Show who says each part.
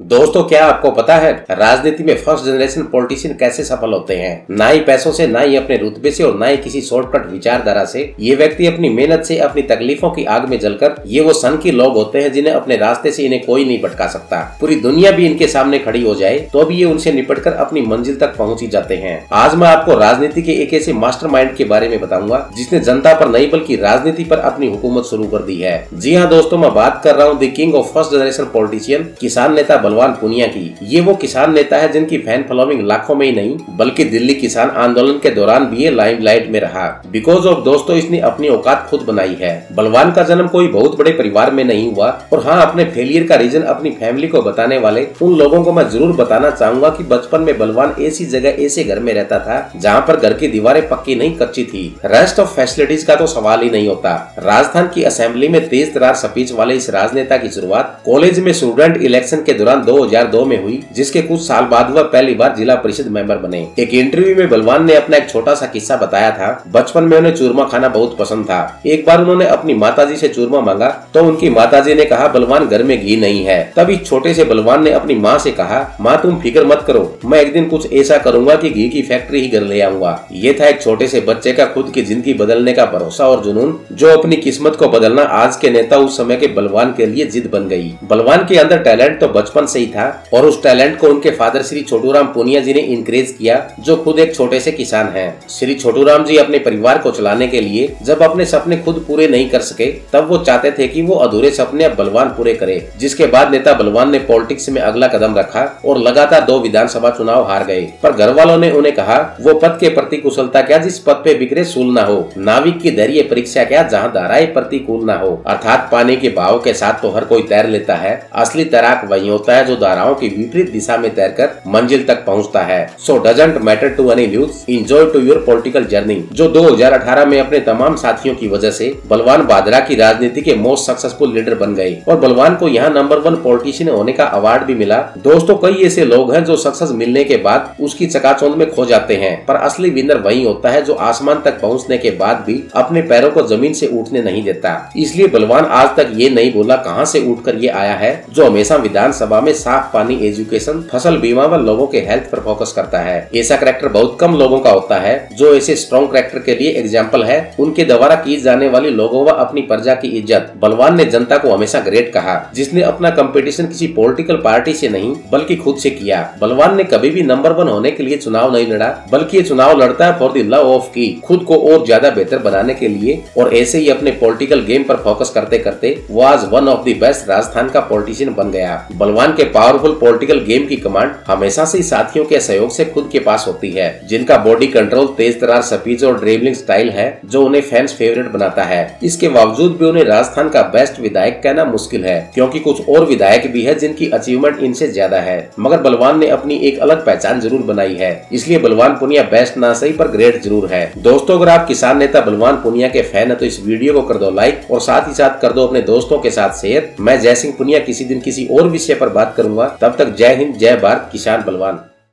Speaker 1: दोस्तों, क्या आपको पता है राजनीति में फर्स्ट जनरेशन पॉलिटिशियन कैसे सफल होते हैं? ना ही पैसों से, ना ही अपने रुतबे से और ना ही किसी शॉर्टकट विचारधारा से। ये व्यक्ति अपनी मेहनत से, अपनी तकलीफों की आग में जलकर ये वो सन की लोग होते हैं जिन्हें अपने रास्ते से इन्हें कोई नहीं भटका सकता। पूरी दुनिया भी इनके सामने खड़ी हो जाए तो भी ये उनसे निपटकर अपनी मंजिल तक पहुंच ही जाते हैं। आज मैं आपको राजनीति के एक ऐसे मास्टरमाइंड के बारे में बताऊंगा जिसने जनता पर नहीं बल्कि राजनीति पर अपनी हुकूमत शुरू कर दी है। जी हाँ दोस्तों, मैं बात कर रहा हूँ the king of first generation politician, किसान नेता बलवान पूनिया की। ये वो किसान नेता है जिनकी फैन फॉलोइंग लाखों में ही नहीं बल्कि दिल्ली किसान आंदोलन के दौरान भी ये लाइमलाइट में रहा। बिकॉज ऑफ दोस्तों, इसने अपनी औकात खुद बनाई है। बलवान का जन्म कोई बहुत बड़े परिवार में नहीं हुआ और हाँ, अपने फेलियर का रीजन अपनी फैमिली को बताने वाले उन लोगों को मैं जरूर बताना चाहूंगा कि बचपन में बलवान ऐसी जगह, ऐसे घर में रहता था जहाँ पर घर की दीवारें पक्की नहीं कच्ची थी। रेस्ट ऑफ फैसिलिटीज का तो सवाल ही नहीं होता। राजस्थान की असेंबली में तेज तरार स्पीच वाले इस राजनेता की शुरुआत कॉलेज में स्टूडेंट इलेक्शन के दौरान 2002 में हुई, जिसके कुछ साल बाद वह पहली बार जिला परिषद मेंबर बने। एक इंटरव्यू में बलवान ने अपना एक छोटा सा किस्सा बताया था। बचपन में उन्हें चूरमा खाना बहुत पसंद था। एक बार उन्होंने अपनी माताजी से चूरमा मांगा तो उनकी माताजी ने कहा, बलवान घर में घी नहीं है। तभी छोटे से बलवान ने अपनी माँ से कहा, माँ तुम फिक्र मत करो, मैं एक दिन कुछ ऐसा करूंगा कि घी की फैक्ट्री ही घर ले आऊंगा। ये था एक छोटे से बच्चे का खुद की जिंदगी बदलने का भरोसा और जुनून, जो अपनी किस्मत को बदलना आज के नेता उस समय के बलवान के लिए जिद बन गई। बलवान के अंदर टैलेंट तो बचपन से ही था और उस टैलेंट को उनके फादर श्री छोटूराम पूनिया जी ने इंकरेज किया, जो खुद एक छोटे से किसान हैं। श्री छोटूराम जी अपने परिवार को चलाने के लिए जब अपने सपने खुद पूरे नहीं कर सके, तब वो चाहते थे कि वो अधूरे सपने अब बलवान पूरे करे। जिसके बाद नेता बलवान ने पॉलिटिक्स में अगला कदम रखा और लगातार 2 विधानसभा चुनाव हार गए। पर घर वालों ने उन्हें कहा, वो पद के प्रति कुशलता क्या जिस पद पे बिखरे सूल ना हो, नाविक की धैर्य परीक्षा क्या जहाँ धाराएं प्रतिकूल ना हो। अर्थात पानी के बहाव के साथ तो हर कोई तैर लेता है, असली तैराक वही होता है जो धाराओं की विपरीत दिशा में तैरकर मंजिल तक पहुंचता है। So doesn't matter to any lose, enjoy to your political journey. जो 2018 में अपने तमाम साथियों की वजह से बलवान भादरा की राजनीति के मोस्ट सक्सेसफुल लीडर बन गए और बलवान को यहाँ नंबर 1 पॉलिटिशियन होने का अवार्ड भी मिला। दोस्तों, कई ऐसे लोग हैं जो सक्सेस मिलने के बाद उसकी चकाचौंध में खो जाते हैं, पर असली विनर वही होता है जो आसमान तक पहुँचने के बाद भी अपने पैरों को जमीन से उठने नहीं देता। इसलिए बलवान आज तक ये नहीं बोला कहाँ से उठकर ये आया है, जो हमेशा विधानसभा में साफ पानी, एजुकेशन, फसल बीमा व लोगों के हेल्थ पर फोकस करता है। ऐसा कैरेक्टर बहुत कम लोगों का होता है जो ऐसे स्ट्रॉन्ग कैरेक्टर के लिए एग्जाम्पल है। उनके द्वारा की जाने वाली लोगों व अपनी प्रजा की इज्जत। बलवान ने जनता को हमेशा ग्रेट कहा, जिसने अपना कंपटीशन किसी पॉलिटिकल पार्टी से नहीं बल्कि खुद से किया। बलवान ने कभी भी नंबर 1 होने के लिए चुनाव नहीं लड़ा, बल्कि ये चुनाव लड़ता है फॉर द लव ऑफ की, खुद को और ज्यादा बेहतर बनाने के लिए। और ऐसे ही अपने पॉलिटिकल गेम पर फोकस करते करते वो आज one of the best Rajasthan का पॉलिटिशियन बन गया। बलवान के पावरफुल पॉलिटिकल गेम की कमांड हमेशा से साथियों के सहयोग से खुद के पास होती है, जिनका बॉडी कंट्रोल, तेज तरार स्पीच और ड्रिबलिंग स्टाइल है जो उन्हें फैंस फेवरेट बनाता है। इसके बावजूद भी उन्हें राजस्थान का बेस्ट विधायक कहना मुश्किल है, क्योंकि कुछ और विधायक भी है जिनकी अचीवमेंट इनसे ज्यादा है। मगर बलवान ने अपनी एक अलग पहचान जरूर बनाई है, इसलिए बलवान पूनिया बेस्ट ना सही पर ग्रेट जरूर है। दोस्तों, अगर आप किसान नेता बलवान पूनिया के फैन है तो इस वीडियो को कर दो लाइक और साथ ही साथ कर दो अपने दोस्तों के साथ शेयर। मैं जय सिंह पूनिया किसी दिन किसी और विषय पर बात करूंगा। तब तक जय हिंद, जय भारत, किसान बलवान।